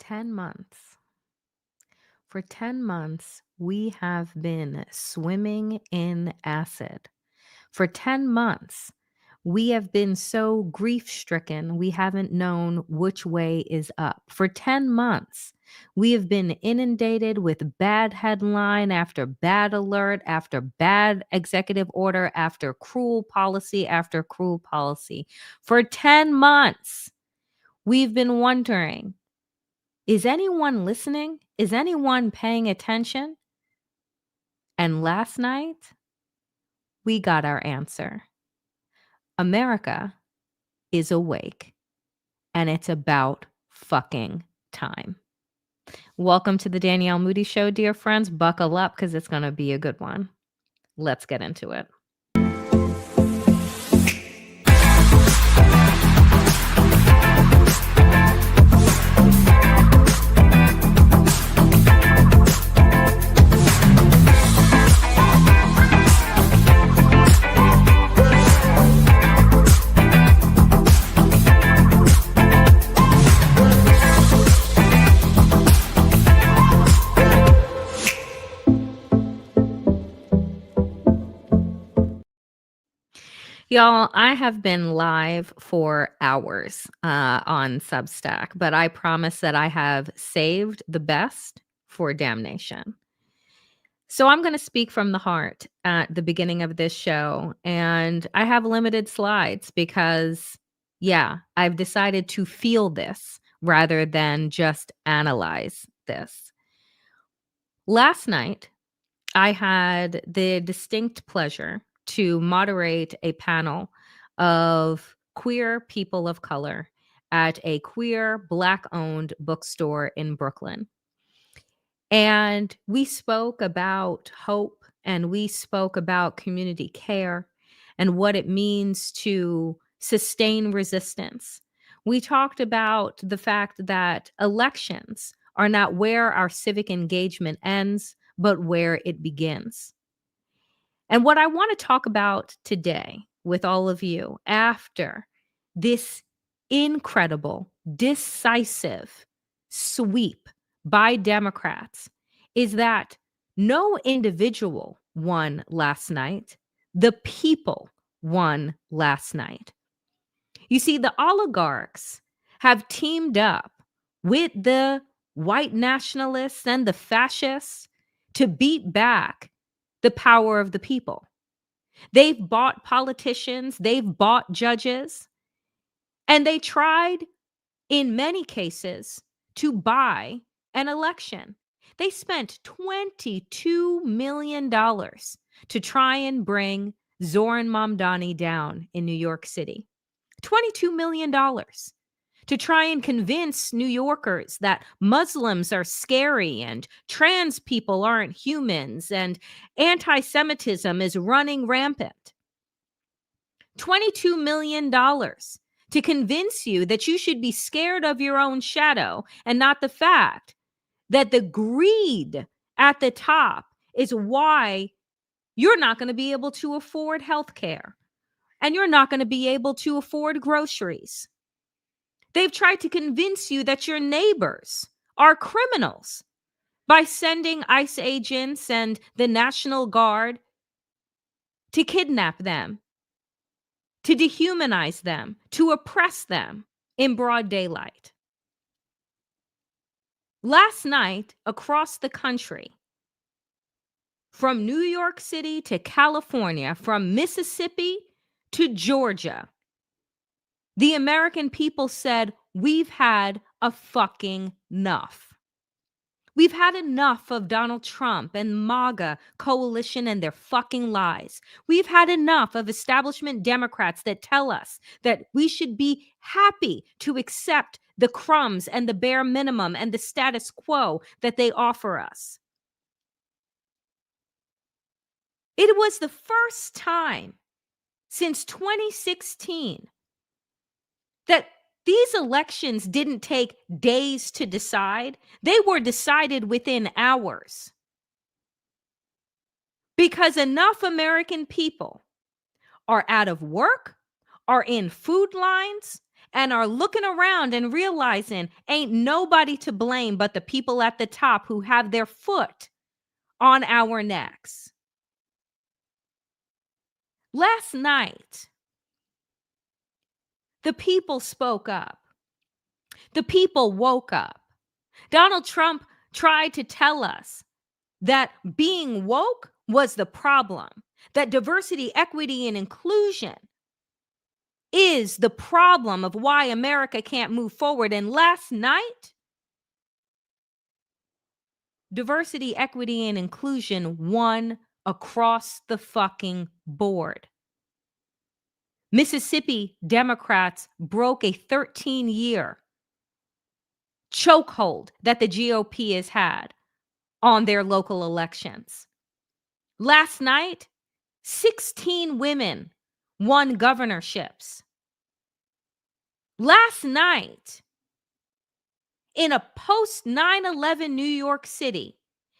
10 months. For 10 months, we have been swimming in acid. For 10 months, we have been so grief stricken, we haven't known which way is up. For 10 months, we have been inundated with bad headline after bad alert, after bad executive order, after cruel policy, after cruel policy. For 10 months, we've been wondering, is anyone listening? Is anyone paying attention? And last night, we got our answer. America is awake, and it's about fucking time. Welcome to the Danielle Moodie Show, dear friends. Buckle up because it's going to be a good one. Let's get into it. Y'all, I have been live for hours on Substack, but I promise that I have saved the best for damnation. So I'm going to speak from the heart at the beginning of this show, and I have limited slides because, yeah, I've decided to feel this rather than just analyze this. Last night, I had the distinct pleasure to moderate a panel of queer people of color at a queer Black-owned bookstore in Brooklyn. And we spoke about hope, and we spoke about community care and what it means to sustain resistance. We talked about the fact that elections are not where our civic engagement ends, but where it begins. And what I want to talk about today with all of you after this incredible, decisive sweep by Democrats is that no individual won last night. The people won last night. You see, the oligarchs have teamed up with the white nationalists and the fascists to beat back the power of the people. They've bought politicians, they've bought judges, and they tried, in many cases, to buy an election. They spent $22 million to try and bring Zohran Mamdani down in New York City. $22 million to try and convince New Yorkers that Muslims are scary and trans people aren't humans and anti-Semitism is running rampant. $22 million to convince you that you should be scared of your own shadow and not the fact that the greed at the top is why you're not going to be able to afford health care and you're not going to be able to afford groceries. They've tried to convince you that your neighbors are criminals by sending ICE agents and the National Guard to kidnap them, to dehumanize them, to oppress them in broad daylight. Last night, across the country, from New York City to California, from Mississippi to Georgia, the American people said, we've had a fucking enough. We've had enough of Donald Trump and MAGA coalition and their fucking lies. We've had enough of establishment Democrats that tell us that we should be happy to accept the crumbs and the bare minimum and the status quo that they offer us. It was the first time since 2016 that these elections didn't take days to decide. They were decided within hours. Because enough American people are out of work, are in food lines, and are looking around and realizing ain't nobody to blame but the people at the top who have their foot on our necks. Last night, the people spoke up. The people woke up. Donald Trump tried to tell us that being woke was the problem, that diversity, equity, and inclusion is the problem of why America can't move forward. And last night, diversity, equity, and inclusion won across the fucking board. Mississippi Democrats broke a 13-year chokehold that the GOP has had on their local elections. Last night, 16 women won governorships. Last night, in a post 9/11 New York City,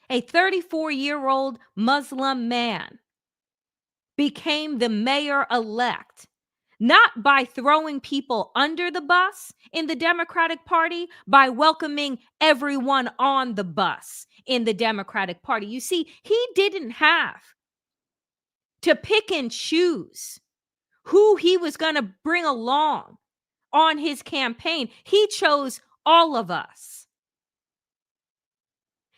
a 34-year-old Muslim man became the mayor-elect, not by throwing people under the bus in the Democratic Party, by welcoming everyone on the bus in the Democratic Party. You see, he didn't have to pick and choose who he was going to bring along on his campaign. He chose all of us.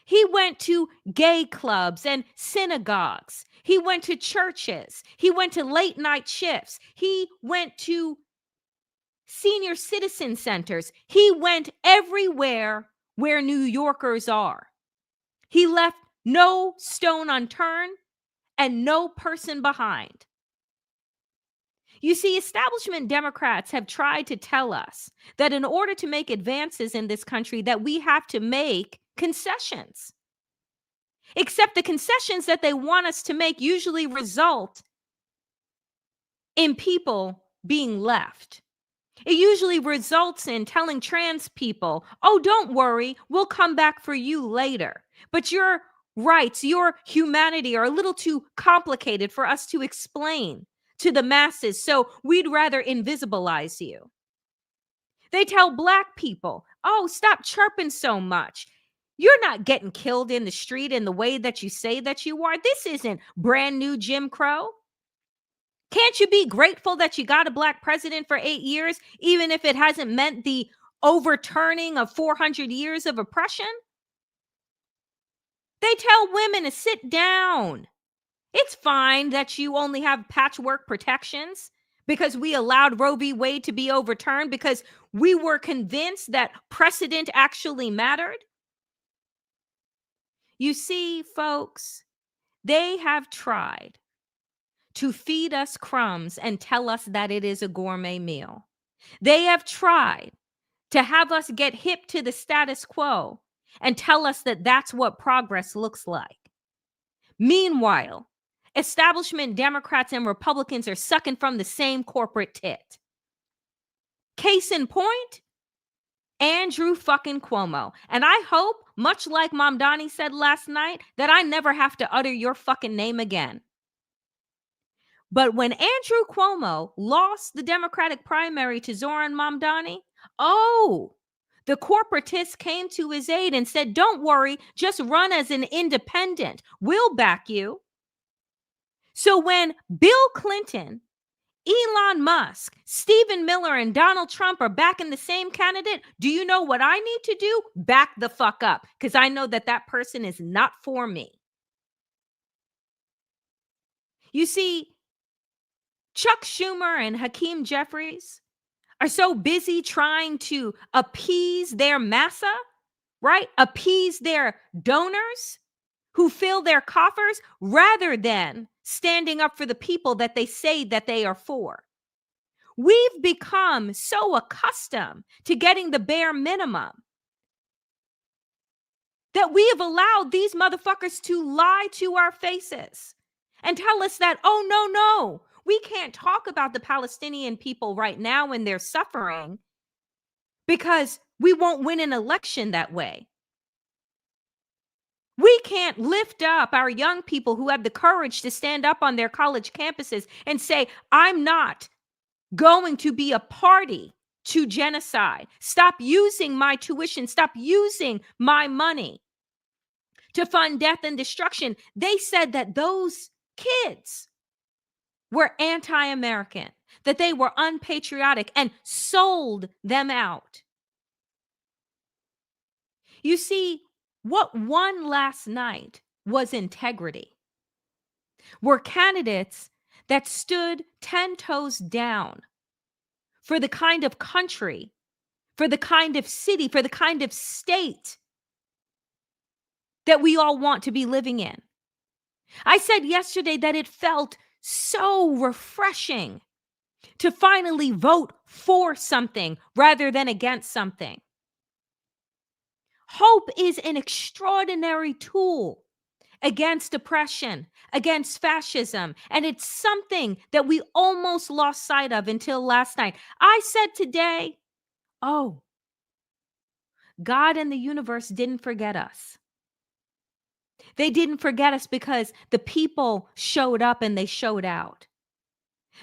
He went to gay clubs and synagogues. He went to churches. He went to late night shifts. He went to senior citizen centers. He went everywhere where New Yorkers are. He left no stone unturned and no person behind. You see, establishment Democrats have tried to tell us that in order to make advances in this country, that we have to make concessions. Except the concessions that they want us to make usually result in people being left. It usually results in telling trans people, oh, don't worry, we'll come back for you later. But your rights, your humanity are a little too complicated for us to explain to the masses, so we'd rather invisibilize you. They tell Black people, oh, stop chirping so much. You're not getting killed in the street in the way that you say that you are. This isn't brand new Jim Crow. Can't you be grateful that you got a Black president for 8 years, even if it hasn't meant the overturning of 400 years of oppression? They tell women to sit down. It's fine that you only have patchwork protections because we allowed Roe v. Wade to be overturned because we were convinced that precedent actually mattered. You see, folks, they have tried to feed us crumbs and tell us that it is a gourmet meal. They have tried to have us get hip to the status quo and tell us that that's what progress looks like. Meanwhile, establishment Democrats and Republicans are sucking from the same corporate tit. Case in point, Andrew fucking Cuomo. And I hope, much like Mamdani said last night, that I never have to utter your fucking name again. But when Andrew Cuomo lost the Democratic primary to Zohran Mamdani, the corporatists came to his aid and said, don't worry, just run as an independent. We'll back you. So when Bill Clinton, Elon Musk, Stephen Miller, and Donald Trump are backing the same candidate, do you know what I need to do? Back the fuck up, because I know that that person is not for me. You see, Chuck Schumer and Hakeem Jeffries are so busy trying to appease their massa, right? Appease their donors who fill their coffers rather than standing up for the people that they say that they are for. We've become so accustomed to getting the bare minimum that we have allowed these motherfuckers to lie to our faces and tell us that, oh, no, we can't talk about the Palestinian people right now and their suffering because we won't win an election that way. We can't lift up our young people who have the courage to stand up on their college campuses and say, I'm not going to be a party to genocide. Stop using my tuition. Stop using my money to fund death and destruction. They said that those kids were anti-American, that they were unpatriotic, and sold them out. You see, what won last night was integrity. Were candidates that stood 10 toes down for the kind of country, for the kind of city, for the kind of state that we all want to be living in. I said yesterday that it felt so refreshing to finally vote for something rather than against something. Hope is an extraordinary tool against oppression, against fascism. And it's something that we almost lost sight of until last night. I said today, oh, God and the universe didn't forget us. They didn't forget us because the people showed up and they showed out.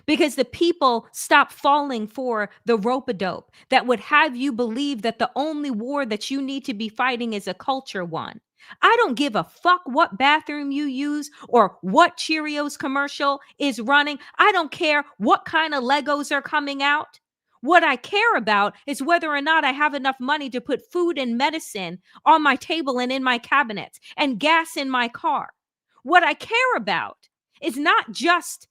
Because the people stopped falling for the rope-a-dope that would have you believe that the only war that you need to be fighting is a culture one. I don't give a fuck what bathroom you use or what Cheerios commercial is running. I don't care what kind of Legos are coming out. What I care about is whether or not I have enough money to put food and medicine on my table and in my cabinets and gas in my car. What I care about is not just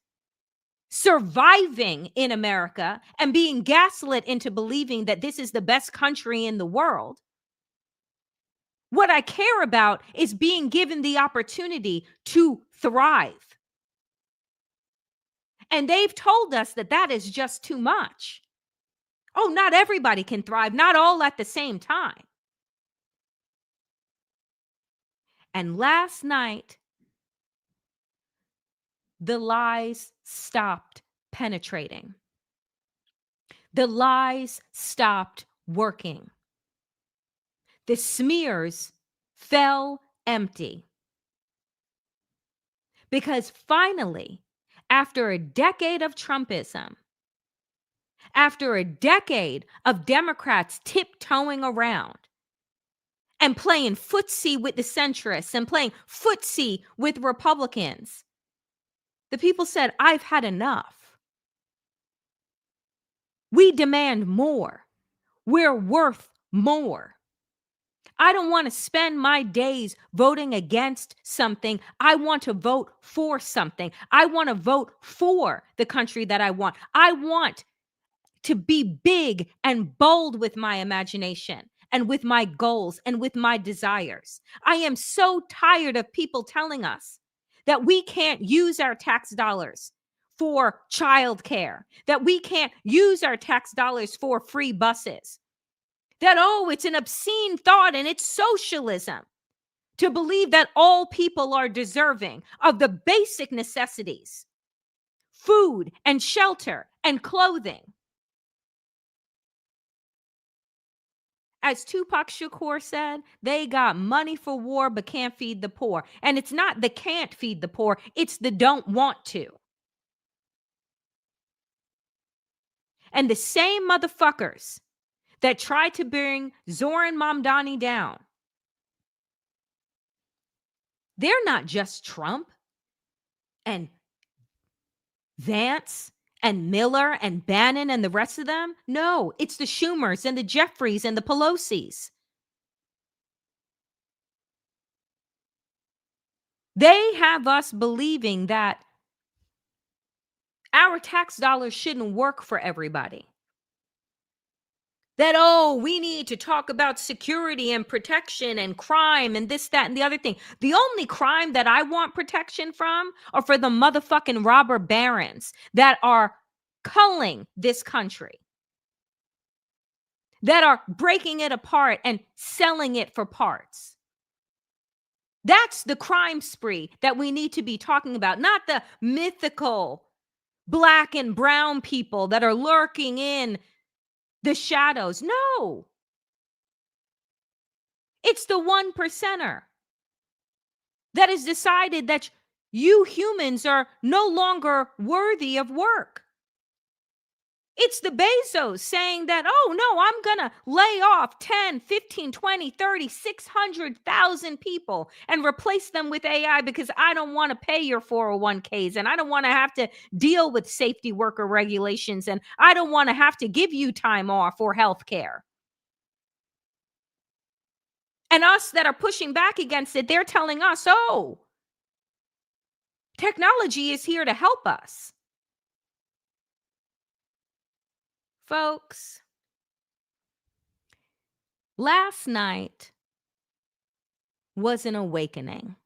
surviving in America and being gaslit into believing that this is the best country in the world. What I care about is being given the opportunity to thrive. And they've told us that that is just too much. Oh, not everybody can thrive, not all at the same time. And last night, the lies stopped penetrating. The lies stopped working. The smears fell empty. Because finally, after a decade of Trumpism, after a decade of Democrats tiptoeing around and playing footsie with the centrists and playing footsie with Republicans, the people said, I've had enough. We demand more. We're worth more. I don't want to spend my days voting against something. I want to vote for something. I want to vote for the country that I want. I want to be big and bold with my imagination and with my goals and with my desires. I am so tired of people telling us that we can't use our tax dollars for childcare, that we can't use our tax dollars for free buses, that, oh, it's an obscene thought and it's socialism to believe that all people are deserving of the basic necessities, food and shelter and clothing. As Tupac Shakur said, they got money for war but can't feed the poor. And it's not the can't feed the poor, it's the don't want to. And the same motherfuckers that tried to bring Zohran Mamdani down, they're not just Trump and Vance and Miller and Bannon and the rest of them. No, it's the Schumers and the Jeffries and the Pelosi's. They have us believing that our tax dollars shouldn't work for everybody. That, oh, we need to talk about security and protection and crime and this, that, and the other thing. The only crime that I want protection from are for the motherfucking robber barons that are culling this country, that are breaking it apart and selling it for parts. That's the crime spree that we need to be talking about, not the mythical Black and brown people that are lurking in the shadows. No. It's the 1%er that has decided that you humans are no longer worthy of work. It's the Bezos saying that, oh, no, I'm going to lay off 10, 15, 20, 30, 600,000 people and replace them with AI because I don't want to pay your 401ks and I don't want to have to deal with safety worker regulations and I don't want to have to give you time off or health care. And us that are pushing back against it, they're telling us, oh, technology is here to help us. Folks, last night was an awakening.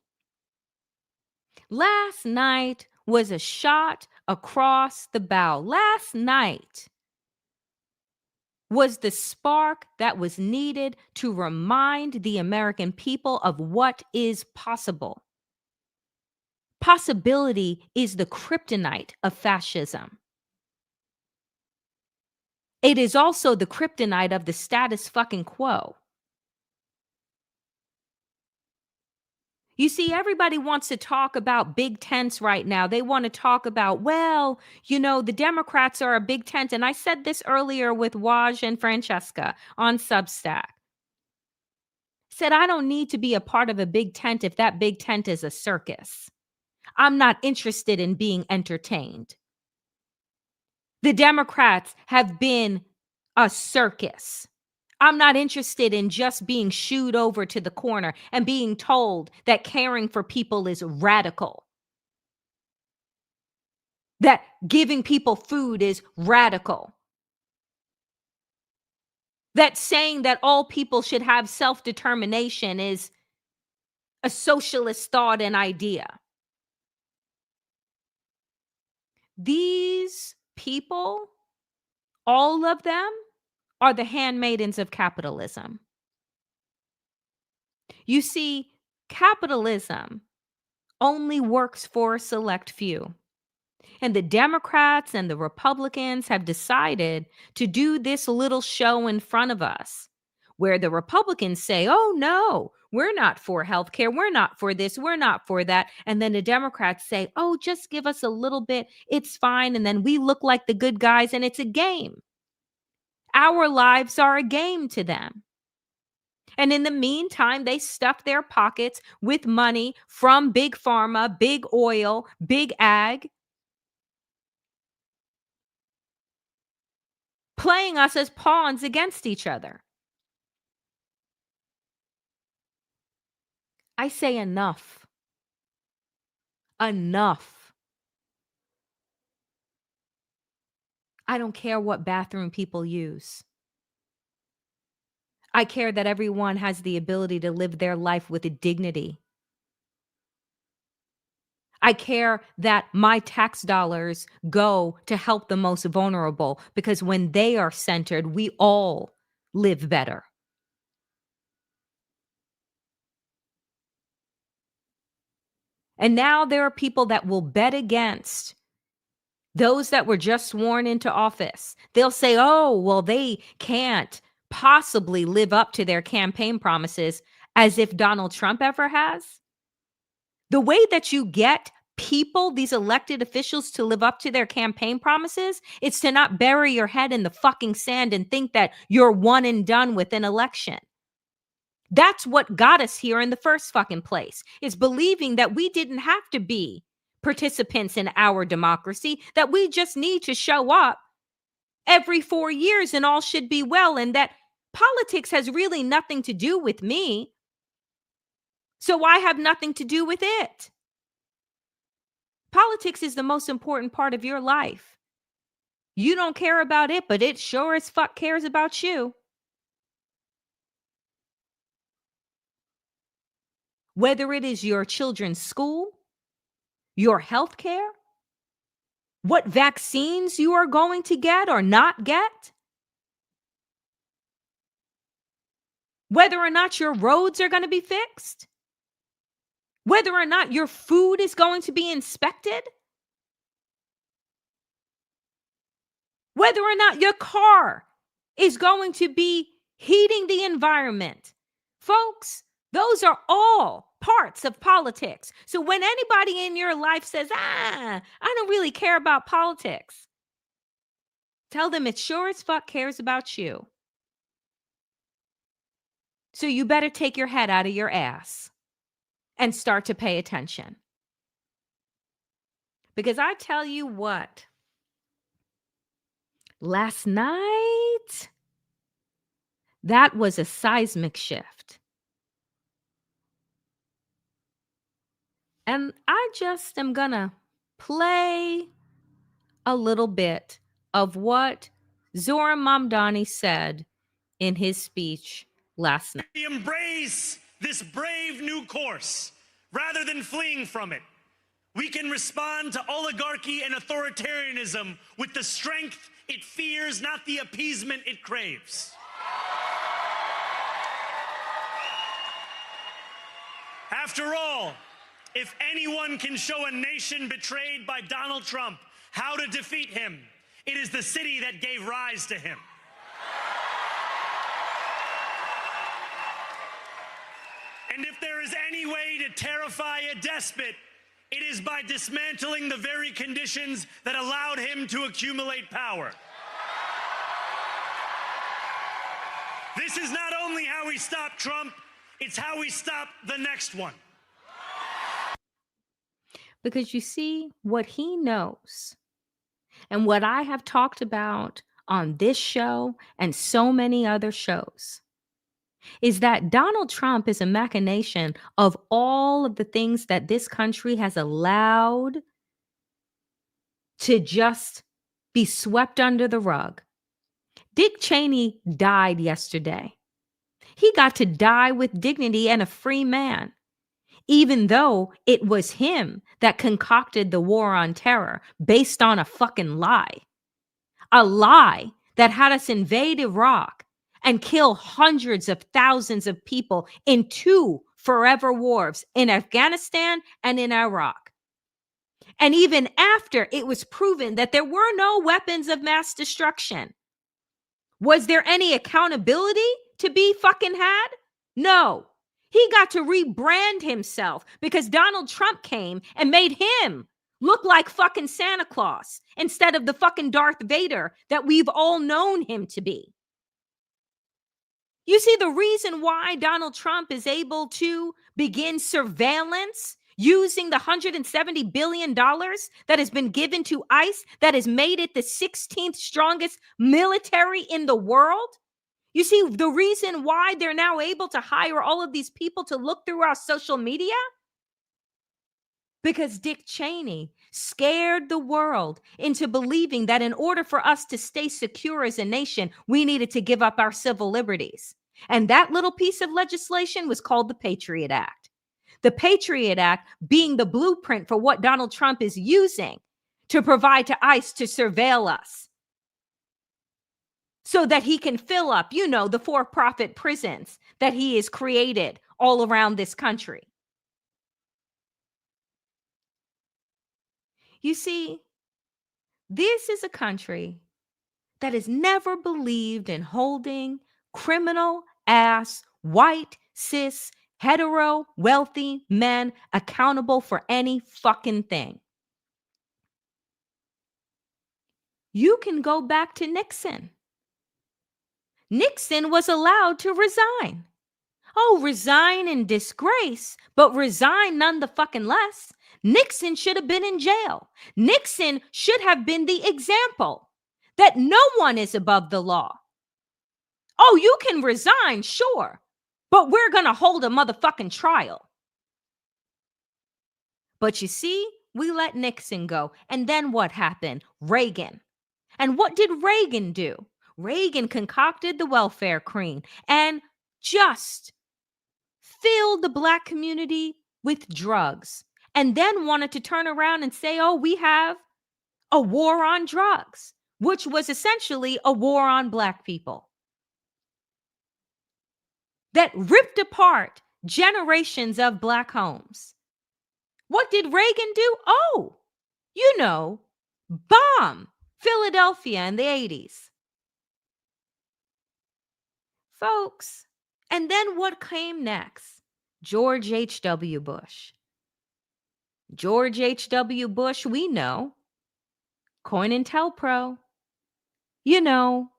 Last night was a shot across the bow. Last night was the spark that was needed to remind the American people of what is possible. Possibility is the kryptonite of fascism. It is also the kryptonite of the status fucking quo. You see, everybody wants to talk about big tents right now. They want to talk about, well, the Democrats are a big tent. And I said this earlier with Waj and Francesca on Substack. Said, I don't need to be a part of a big tent if that big tent is a circus. I'm not interested in being entertained. The Democrats have been a circus. I'm not interested in just being shooed over to the corner and being told that caring for people is radical, that giving people food is radical, that saying that all people should have self-determination is a socialist thought and idea. These people, all of them, are the handmaidens of capitalism. You see, capitalism only works for a select few. And the Democrats and the Republicans have decided to do this little show in front of us where the Republicans say, oh, no, we're not for healthcare. We're not for this. We're not for that. And then the Democrats say, oh, just give us a little bit. It's fine. And then we look like the good guys and it's a game. Our lives are a game to them. And in the meantime, they stuff their pockets with money from big pharma, big oil, big ag, playing us as pawns against each other. I say enough. Enough. I don't care what bathroom people use. I care that everyone has the ability to live their life with a dignity. I care that my tax dollars go to help the most vulnerable because when they are centered, we all live better. And now there are people that will bet against those that were just sworn into office. They'll say, oh, well, they can't possibly live up to their campaign promises, as if Donald Trump ever has. The way that you get people, these elected officials, to live up to their campaign promises, it's to not bury your head in the fucking sand and think that you're one and done with an election. That's what got us here in the first fucking place, is believing that we didn't have to be participants in our democracy, that we just need to show up every 4 years and all should be well, and that politics has really nothing to do with me. So I have nothing to do with it. Politics is the most important part of your life. You don't care about it, but it sure as fuck cares about you. Whether it is your children's school, your health care, what vaccines you are going to get or not get, whether or not your roads are going to be fixed, whether or not your food is going to be inspected, whether or not your car is going to be heating the environment. Folks, those are all parts of politics. So when anybody in your life says, I don't really care about politics, Tell them it sure as fuck cares about you. So you better take your head out of your ass and start to pay attention. Because I tell you what, last night, that was a seismic shift. And I just am gonna play a little bit of what Zohran Mamdani said in his speech last night. We embrace this brave new course rather than fleeing from it. We can respond to oligarchy and authoritarianism with the strength it fears, not the appeasement it craves. After all, if anyone can show a nation betrayed by Donald Trump how to defeat him, it is the city that gave rise to him. And if there is any way to terrify a despot, it is by dismantling the very conditions that allowed him to accumulate power. This is not only how we stop Trump, it's how we stop the next one. Because you see, what he knows and what I have talked about on this show and so many other shows is that Donald Trump is a machination of all of the things that this country has allowed to just be swept under the rug. Dick Cheney died yesterday. He got to die with dignity and a free man, even though it was him that concocted the war on terror based on a fucking lie. A lie that had us invade Iraq and kill hundreds of thousands of people in 2 forever wars in Afghanistan and in Iraq. And even after it was proven that there were no weapons of mass destruction, was there any accountability to be fucking had? No. He got to rebrand himself because Donald Trump came and made him look like fucking Santa Claus instead of the fucking Darth Vader that we've all known him to be. You see, the reason why Donald Trump is able to begin surveillance using the $170 billion that has been given to ICE, that has made it the 16th strongest military in the world. You see, the reason why they're now able to hire all of these people to look through our social media? Because Dick Cheney scared the world into believing that in order for us to stay secure as a nation, we needed to give up our civil liberties. And that little piece of legislation was called the Patriot Act. The Patriot Act being the blueprint for what Donald Trump is using to provide to ICE to surveil us so that he can fill up, the for-profit prisons that he has created all around this country. You see, this is a country that has never believed in holding criminal ass, white, cis, hetero, wealthy men accountable for any fucking thing. You can go back to Nixon. Nixon was allowed to resign. Oh, resign in disgrace, but resign none the fucking less. Nixon should have been in jail. Nixon should have been the example that no one is above the law. Oh, you can resign, sure, but we're going to hold a motherfucking trial. But you see, we let Nixon go. And then what happened? Reagan. And what did Reagan do? Reagan concocted the welfare queen and just filled the Black community with drugs, and then wanted to turn around and say, oh, we have a war on drugs, which was essentially a war on Black people that ripped apart generations of Black homes. What did Reagan do? Oh, bomb Philadelphia in the 80s. Folks, and then what came next? George H.W. Bush. George H.W. Bush, we know, COINTELPRO. you know,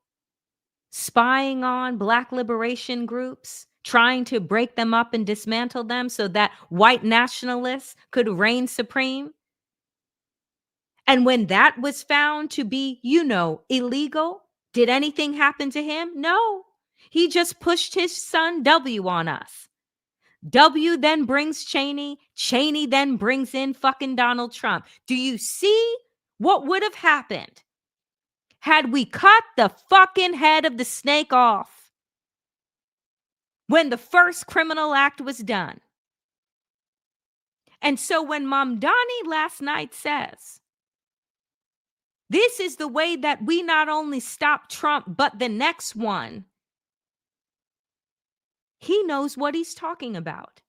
spying on Black liberation groups, trying to break them up and dismantle them so that white nationalists could reign supreme. And when that was found to be, illegal, did anything happen to him? No. He just pushed his son W on us. W then brings Cheney. Cheney then brings in fucking Donald Trump. Do you see what would have happened had we cut the fucking head of the snake off when the first criminal act was done? And so when Mamdani last night says, this is the way that we not only stop Trump, but the next one, he knows what he's talking about.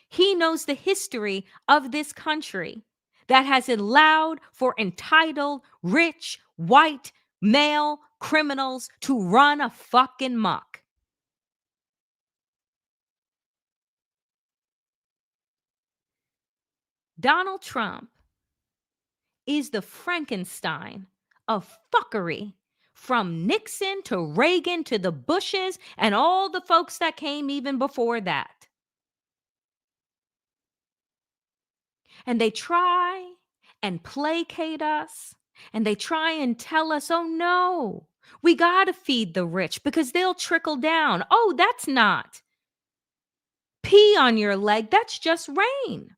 He knows the history of this country that has allowed for entitled, rich, white, male criminals to run a fucking muck. Donald Trump is the Frankenstein of fuckery, from Nixon to Reagan to the Bushes and all the folks that came even before that. And they try and placate us, and they try and tell us, oh no, we got to feed the rich because they'll trickle down. Oh, that's not pee on your leg, that's just rain.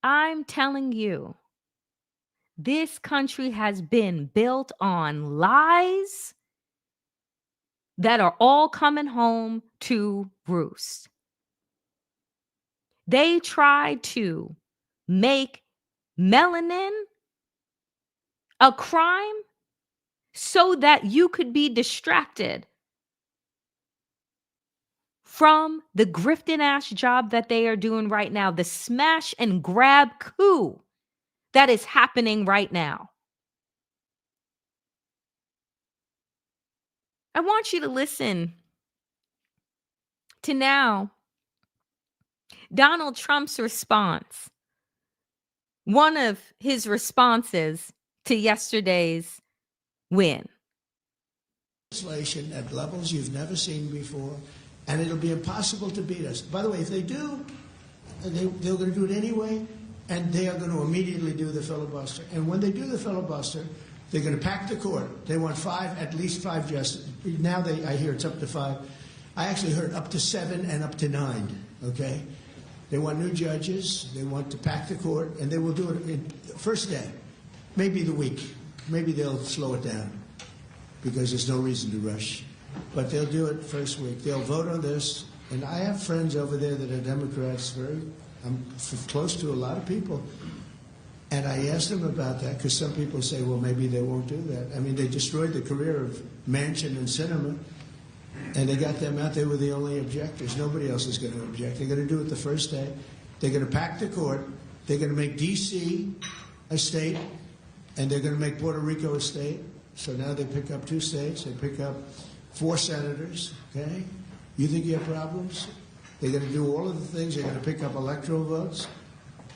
I'm telling you, this country has been built on lies that are all coming home to roost. They tried to make melanin a crime so that you could be distracted from the grifting ass job that they are doing right now, the smash and grab coup that is happening right now. I want you to listen to now Donald Trump's response. One of his responses to yesterday's win. Legislation at levels you've never seen before, and it'll be impossible to beat us. By the way, if they do, they're going to do it anyway, and they are going to immediately do the filibuster. And when they do the filibuster, they're going to pack the court. They want at least five justices. Now I hear it's up to 5. I actually heard up to 7 and up to 9, okay? They want new judges. They want to pack the court, and they will do it in first day, maybe the week. Maybe they'll slow it down because there's no reason to rush. But they'll do it first week. They'll vote on this. And I have friends over there that are Democrats. I'm close to a lot of people. And I asked them about that because some people say, well, maybe they won't do that. I mean, they destroyed the career of Manchin and Sinema, and they got them out. They were the only objectors. Nobody else is going to object. They're going to do it the first day. They're going to pack the court. They're going to make D.C. a state, and they're going to make Puerto Rico a state. So now they pick up 2 states. They pick up 4 senators, okay? You think you have problems? They're going to do all of the things. They're going to pick up electoral votes.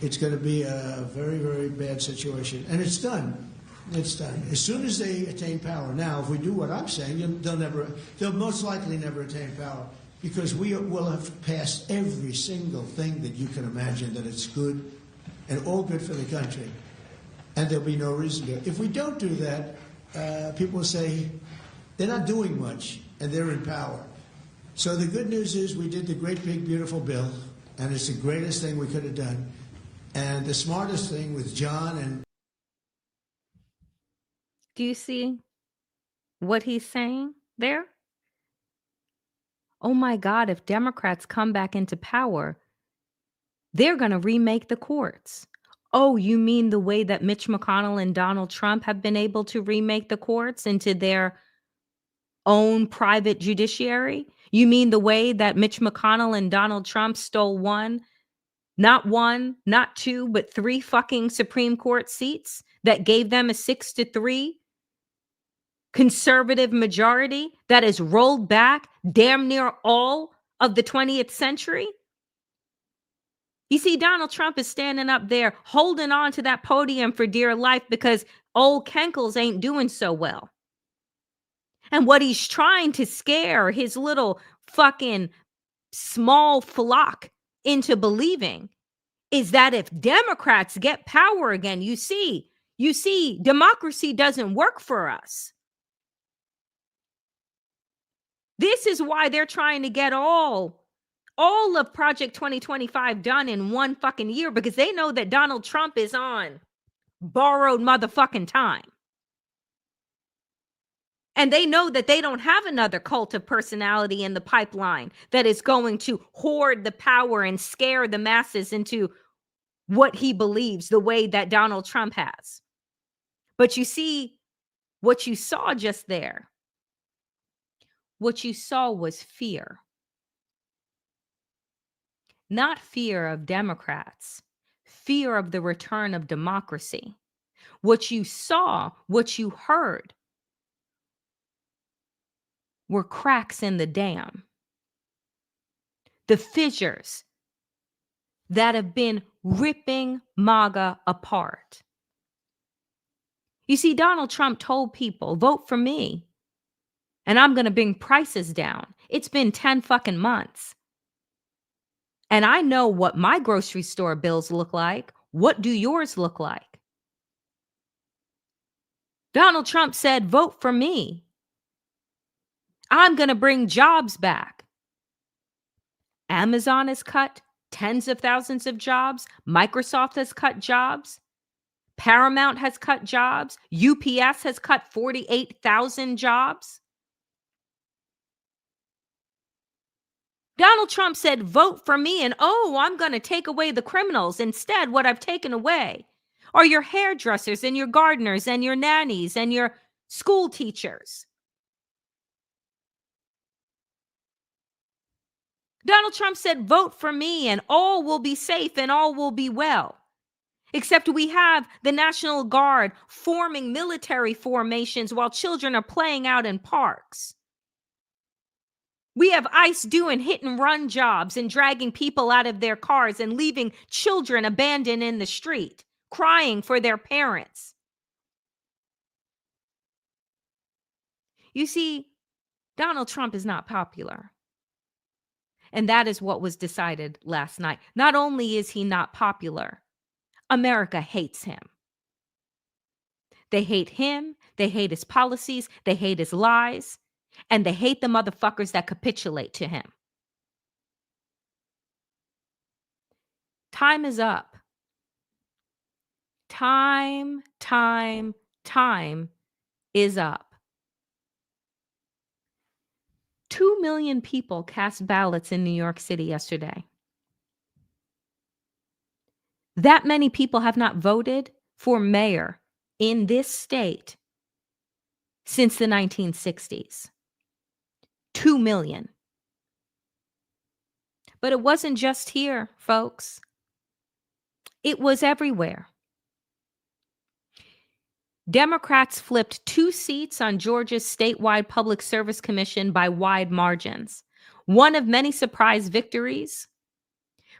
It's going to be a very, very bad situation. And it's done. It's done. As soon as they attain power. Now, if we do what I'm saying, they'll most likely never attain power because we will have passed every single thing that you can imagine that it's good and all good for the country. And there'll be no reason to. If we don't do that, people will say they're not doing much and they're in power. So the good news is we did the great, big, beautiful bill, and it's the greatest thing we could have done. And the smartest thing with John and... Do you see what he's saying there? Oh my God, if Democrats come back into power, they're going to remake the courts. Oh, you mean the way that Mitch McConnell and Donald Trump have been able to remake the courts into their own private judiciary? You mean the way that Mitch McConnell and Donald Trump stole not 2, but 3 fucking Supreme Court seats that gave them a 6-3 conservative majority that has rolled back damn near all of the 20th century? You see, Donald Trump is standing up there holding on to that podium for dear life because old Kenkles ain't doing so well. And what he's trying to scare his little fucking small flock into believing is that if Democrats get power again, you see, democracy doesn't work for us. This is why they're trying to get all of Project 2025 done in one fucking year, because they know that Donald Trump is on borrowed motherfucking time. And they know that they don't have another cult of personality in the pipeline that is going to hoard the power and scare the masses into what he believes the way that Donald Trump has. But you see, what you saw just there, what you saw was fear. Not fear of Democrats, fear of the return of democracy. What you saw, what you heard, were cracks in the dam. The fissures that have been ripping MAGA apart. You see, Donald Trump told people, vote for me, and I'm going to bring prices down. It's been 10 fucking months. And I know what my grocery store bills look like. What do yours look like? Donald Trump said, vote for me. I'm going to bring jobs back. Amazon has cut tens of thousands of jobs. Microsoft has cut jobs. Paramount has cut jobs. UPS has cut 48,000 jobs. Donald Trump said, vote for me, and I'm going to take away the criminals. Instead, what I've taken away are your hairdressers and your gardeners and your nannies and your school teachers. Donald Trump said, vote for me, and all will be safe and all will be well. Except we have the National Guard forming military formations while children are playing out in parks. We have ICE doing hit and run jobs and dragging people out of their cars and leaving children abandoned in the street, crying for their parents. You see, Donald Trump is not popular. And that is what was decided last night. Not only is he not popular, America hates him. They hate him, they hate his policies, they hate his lies, and they hate the motherfuckers that capitulate to him. Time is up. Time is up. 2 million people cast ballots in New York City yesterday. That many people have not voted for mayor in this state since the 1960s. 2 million. But it wasn't just here, folks. It was everywhere. Democrats flipped 2 seats on Georgia's statewide Public Service Commission by wide margins. One of many surprise victories.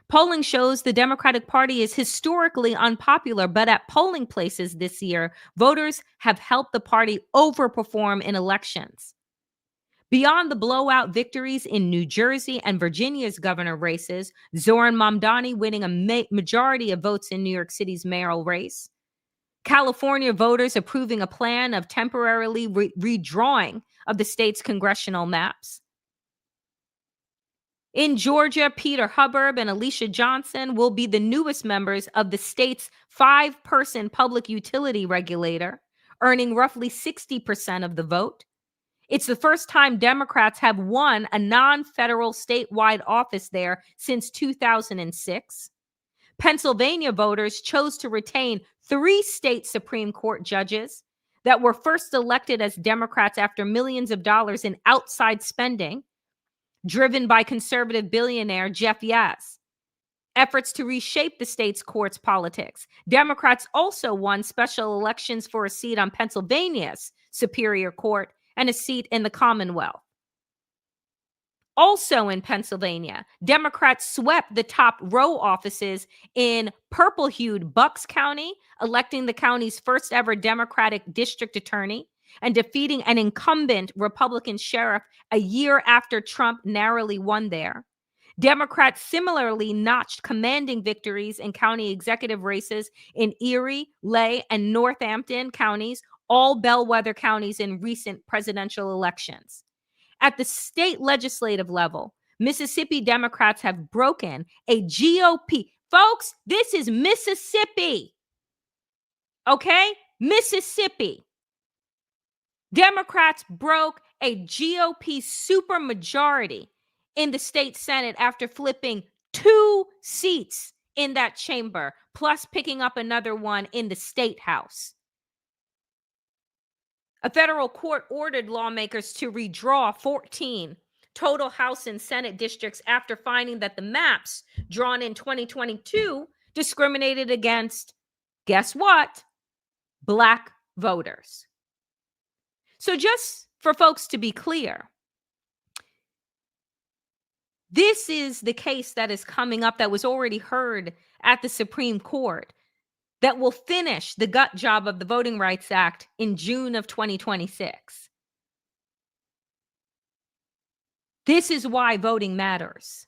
Polling shows the Democratic Party is historically unpopular, but at polling places this year, voters have helped the party overperform in elections. Beyond the blowout victories in New Jersey and Virginia's governor races, Zohran Mamdani winning a majority of votes in New York City's mayoral race, California voters approving a plan of temporarily redrawing of the state's congressional maps. In Georgia, Peter Hubbard and Alicia Johnson will be the newest members of the state's 5-person public utility regulator, earning roughly 60% of the vote. It's the first time Democrats have won a non-federal statewide office there since 2006. Pennsylvania voters chose to retain 3 state Supreme Court judges that were first elected as Democrats after millions of dollars in outside spending, driven by conservative billionaire Jeff Yass. Efforts to reshape the state's courts politics. Democrats also won special elections for a seat on Pennsylvania's Superior Court and a seat in the Commonwealth. Also in Pennsylvania, Democrats swept the top row offices in purple-hued Bucks County, electing the county's first ever Democratic district attorney and defeating an incumbent Republican sheriff a year after Trump narrowly won there. Democrats similarly notched commanding victories in county executive races in Erie, Lehigh, and Northampton counties, all bellwether counties in recent presidential elections. At the state legislative level, Mississippi Democrats have broken a GOP. Folks, this is Mississippi. Okay? Mississippi. Democrats broke a GOP supermajority in the state Senate after flipping 2 seats in that chamber, plus picking up another one in the state house. A federal court ordered lawmakers to redraw 14 total House and Senate districts after finding that the maps drawn in 2022 discriminated against, guess what? Black voters. So just for folks to be clear, this is the case that is coming up that was already heard at the Supreme Court that will finish the gut job of the Voting Rights Act in June of 2026. This is why voting matters.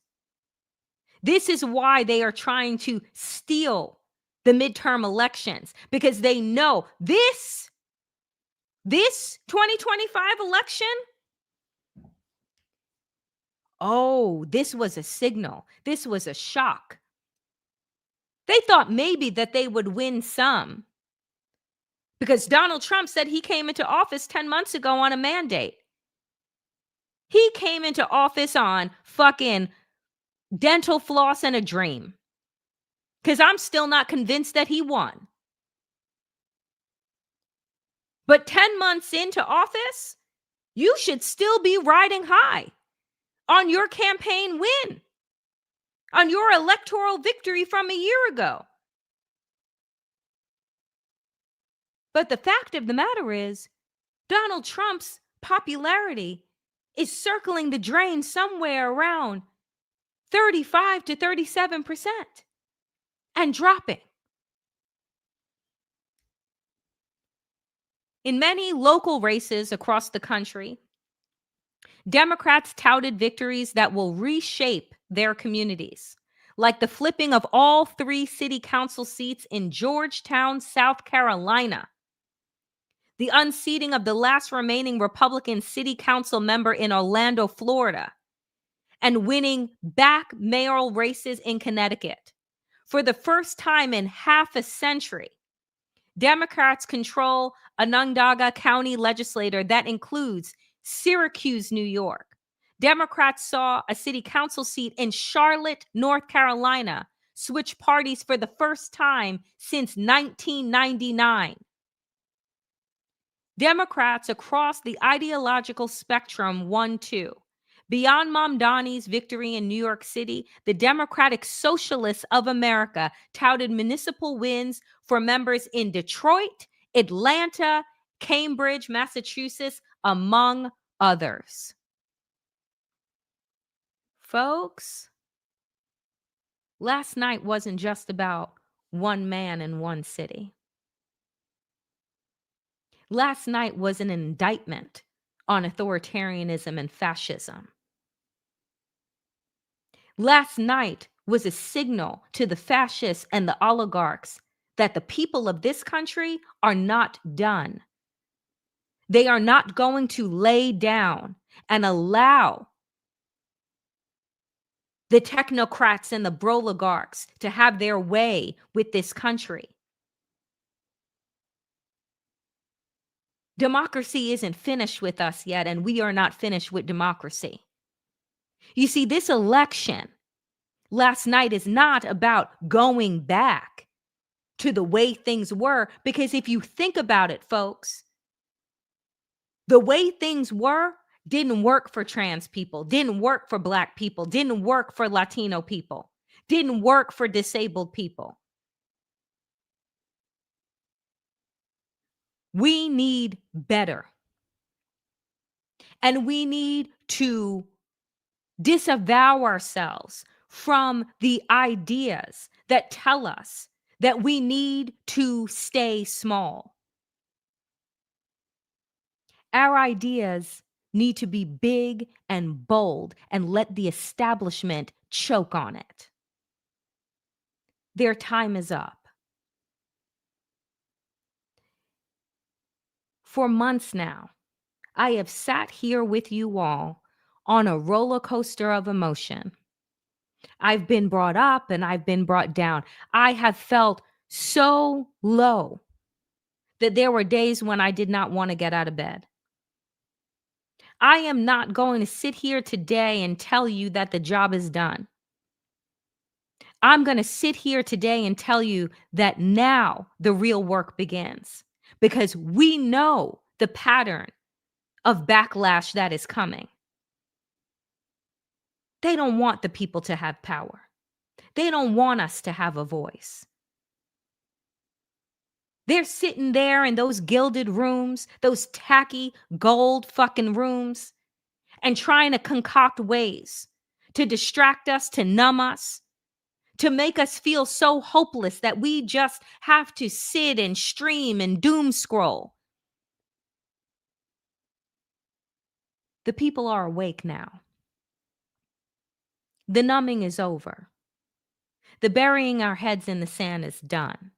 This is why they are trying to steal the midterm elections, because they know this 2025 election, oh, this was a signal. This was a shock. They thought maybe that they would win some because Donald Trump said he came into office 10 months ago on a mandate. He came into office on fucking dental floss and a dream, because I'm still not convinced that he won. But 10 months into office, you should still be riding high on your campaign win, on your electoral victory from a year ago. But the fact of the matter is, Donald Trump's popularity is circling the drain somewhere around 35 to 37% and dropping. In many local races across the country, Democrats touted victories that will reshape their communities, like the flipping of all 3 city council seats in Georgetown, South Carolina, the unseating of the last remaining Republican city council member in Orlando, Florida, and winning back mayoral races in Connecticut. For the first time in half a century, Democrats control a Onondaga County legislature that includes Syracuse, New York. Democrats saw a city council seat in Charlotte, North Carolina, switch parties for the first time since 1999. Democrats across the ideological spectrum won too. Beyond Mamdani's victory in New York City, the Democratic Socialists of America touted municipal wins for members in Detroit, Atlanta, Cambridge, Massachusetts, among others. Folks, last night wasn't just about one man in one city. Last night was an indictment on authoritarianism and fascism. Last night was a signal to the fascists and the oligarchs that the people of this country are not done. They are not going to lay down and allow the technocrats and the broligarchs to have their way with this country. Democracy isn't finished with us yet, and we are not finished with democracy. You see, this election last night is not about going back to the way things were, because if you think about it, folks, the way things were didn't work for trans people, didn't work for Black people, didn't work for Latino people, didn't work for disabled people. We need better. And we need to disavow ourselves from the ideas that tell us that we need to stay small. Our ideas need to be big and bold and let the establishment choke on it. Their time is up. For months now, I have sat here with you all on a roller coaster of emotion. I've been brought up and I've been brought down. I have felt so low that there were days when I did not want to get out of bed. I am not going to sit here today and tell you that the job is done. I'm going to sit here today and tell you that now the real work begins because we know the pattern of backlash that is coming. They don't want the people to have power. They don't want us to have a voice. They're sitting there in those gilded rooms, those tacky gold fucking rooms, and trying to concoct ways to distract us, to numb us, to make us feel so hopeless that we just have to sit and stream and doom scroll. The people are awake now. The numbing is over. The burying our heads in the sand is done.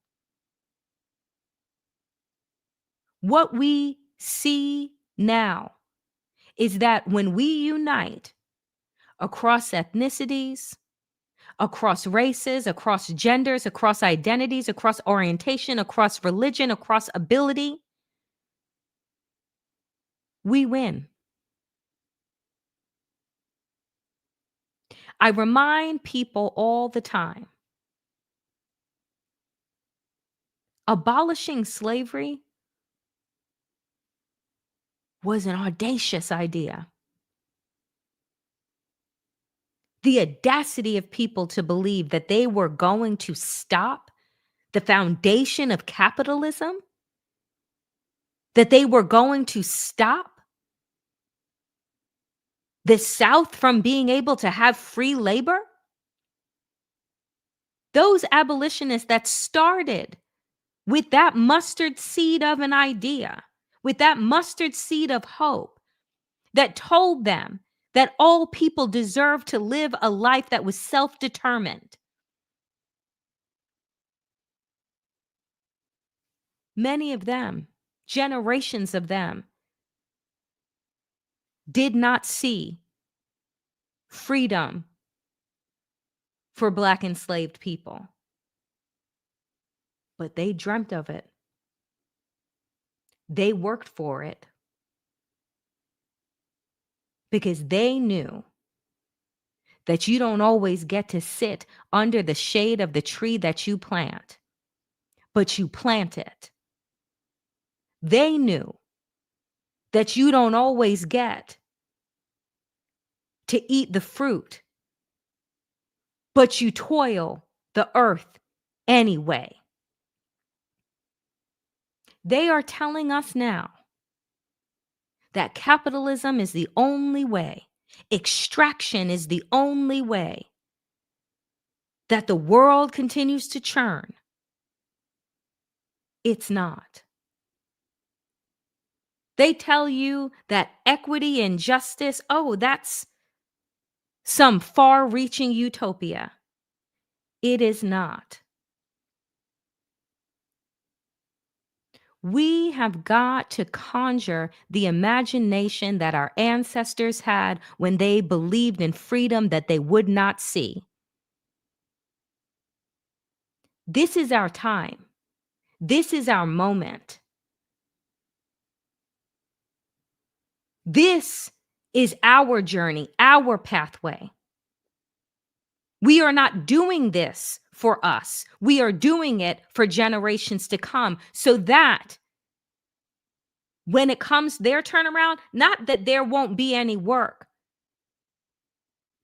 What we see now is that when we unite across ethnicities, across races, across genders, across identities, across orientation, across religion, across ability, we win. I remind people all the time, abolishing slavery was an audacious idea. The audacity of people to believe that they were going to stop the foundation of capitalism, that they were going to stop the South from being able to have free labor. Those abolitionists that started with that mustard seed of an idea, with that mustard seed of hope, that told them that all people deserve to live a life that was self-determined. Many of them, generations of them, did not see freedom for Black enslaved people, but they dreamt of it. They worked for it because they knew that you don't always get to sit under the shade of the tree that you plant, but you plant it. They knew that you don't always get to eat the fruit, but you toil the earth anyway. They are telling us now that capitalism is the only way, extraction is the only way that the world continues to churn. It's not. They tell you that equity and justice, oh, that's some far-reaching utopia. It is not. We have got to conjure the imagination that our ancestors had when they believed in freedom that they would not see. This is our time. This is our moment. This is our journey, our pathway. We are not doing this for us. We are doing it for generations to come so that when it comes their turnaround, not that there won't be any work,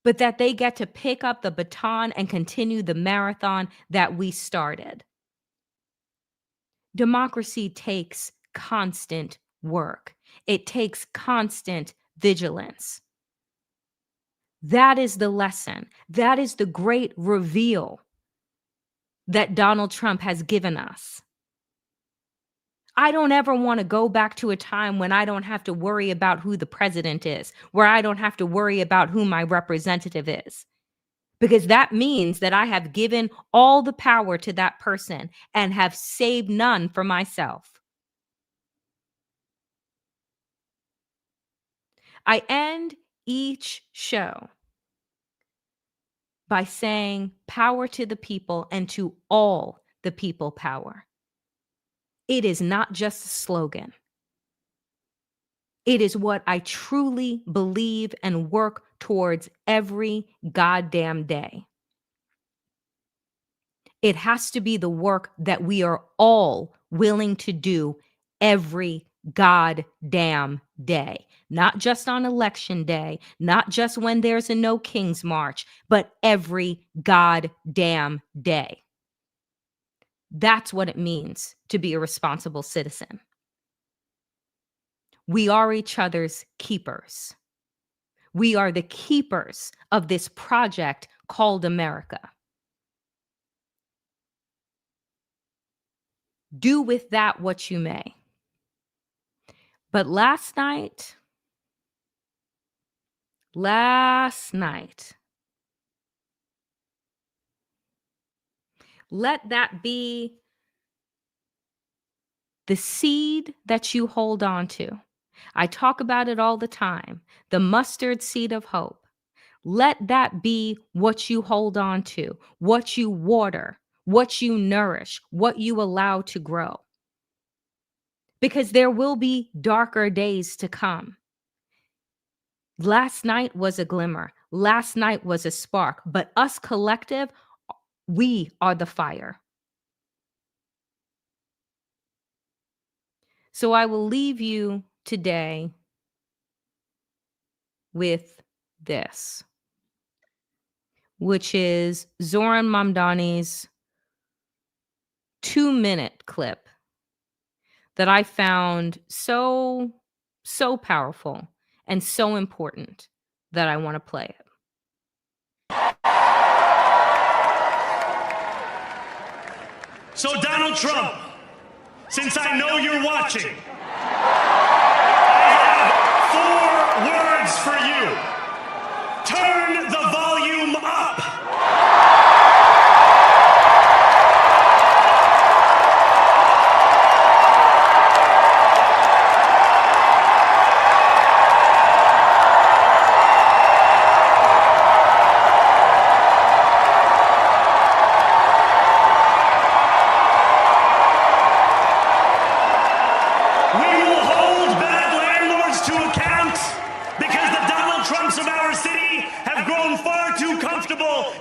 but that they get to pick up the baton and continue the marathon that we started. Democracy takes constant work. It takes constant vigilance. That is the lesson. That is the great reveal that Donald Trump has given us. I don't ever want to go back to a time when I don't have to worry about who the president is, where I don't have to worry about who my representative is, because that means that I have given all the power to that person and have saved none for myself. I end each show by saying power to the people and to all the people power. It is not just a slogan. It is what I truly believe and work towards every goddamn day. It has to be the work that we are all willing to do every goddamn day. Not just on election day, not just when there's a No King's March, but every goddamn day. That's what it means to be a responsible citizen. We are each other's keepers. We are the keepers of this project called America. Do with that what you may. But last night, let that be the seed that you hold on to. I talk about it all the time, the mustard seed of hope. Let that be what you hold on to, what you water, what you nourish, what you allow to grow. Because there will be darker days to come. Last night was a glimmer. Last night was a spark. But us collective, we are the fire. So I will leave you today with this, which is Zohran Mamdani's 2-minute clip that I found so powerful and so important that I want to play it. So Donald Trump, since I know you're watching, I have 4 words for you. Turn the volume up.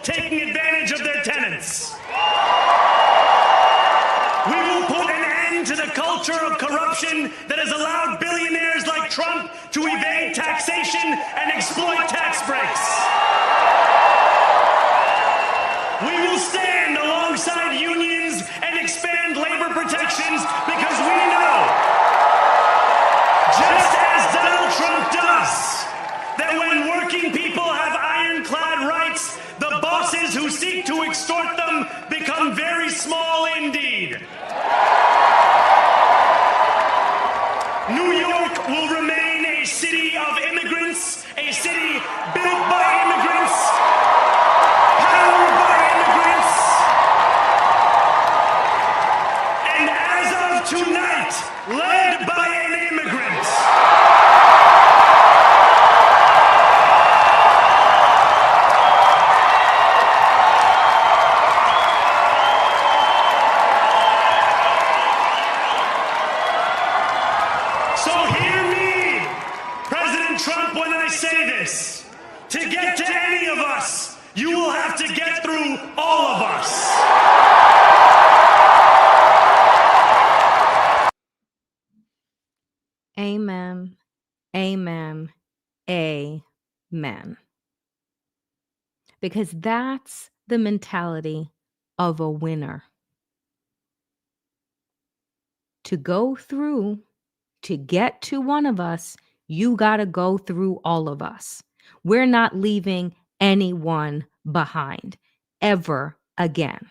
Taking advantage of their tenants. We will put an end to the culture of corruption that has allowed billionaires like Trump to evade taxation and exploit tax breaks. We will stand alongside unions and expand labor protections because we know, just as Donald Trump does, that when working people have ironclad rights, the bosses who seek to extort them become very small indeed. New York will remain a city of immigrants, a city built by immigrants, powered by immigrants, and as of tonight, led by an immigrant. To get to any of us, you will have to get through all of us. Amen. Amen. Amen. Because that's the mentality of a winner. To go through, to get to one of us, you got to go through all of us. We're not leaving anyone behind ever again.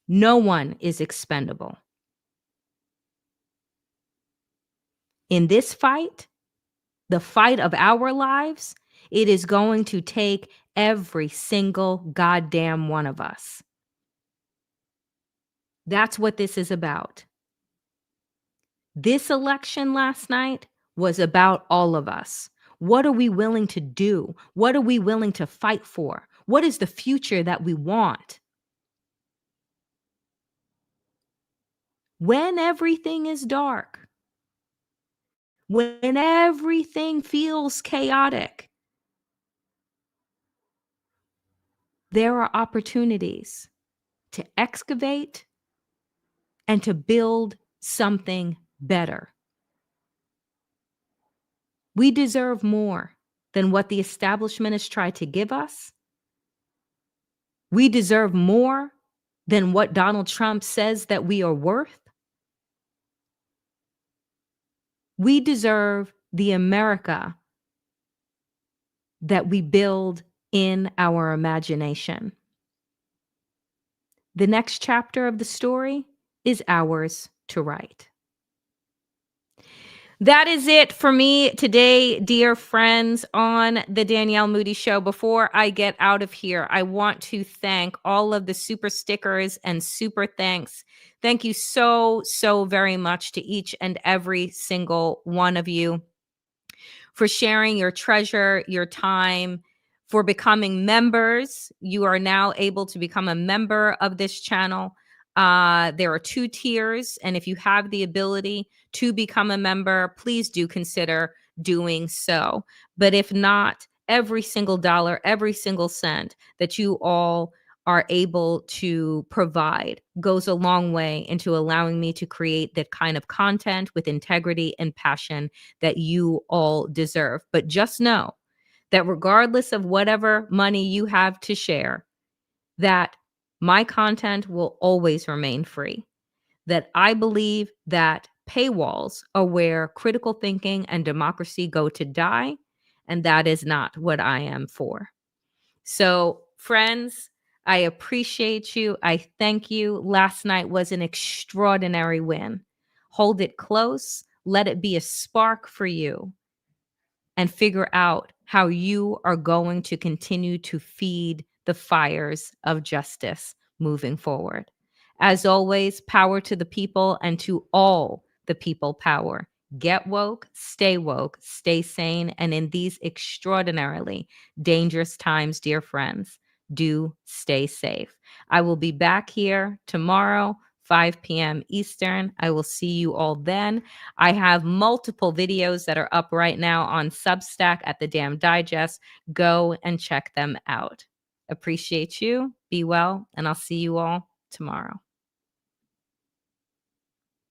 No one is expendable. In this fight, the fight of our lives, it is going to take every single goddamn one of us. That's what this is about. This election last night was about all of us. What are we willing to do? What are we willing to fight for? What is the future that we want? When everything is dark, when everything feels chaotic, there are opportunities to excavate and to build something better. We deserve more than what the establishment has tried to give us. We deserve more than what Donald Trump says that we are worth. We deserve the America that we build in our imagination. The next chapter of the story is ours to write. That is it for me today, dear friends, on the Danielle Moodie Show. Before I get out of here, I want to thank all of the super stickers and super thanks. Thank you so, so very much to each and every single one of you for sharing your treasure, your time, for becoming members. You are now able to become a member of this channel. There are 2 tiers, and if you have the ability to become a member, please do consider doing so. But if not, every single dollar, every single cent that you all are able to provide goes a long way into allowing me to create the kind of content with integrity and passion that you all deserve. But just know that regardless of whatever money you have to share, that my content will always remain free. That I believe that paywalls are where critical thinking and democracy go to die, and that is not what I am for. So, friends, I appreciate you. I thank you. Last night was an extraordinary win. Hold it close. Let it be a spark for you, and figure out how you are going to continue to feed the fires of justice moving forward. As always, power to the people and to all the people power. Get woke, stay sane, and in these extraordinarily dangerous times, dear friends, do stay safe. I will be back here tomorrow, 5 p.m. Eastern. I will see you all then. I have multiple videos that are up right now on Substack at the Damn Digest. Go and check them out. Appreciate you. Be well, and I'll see you all tomorrow.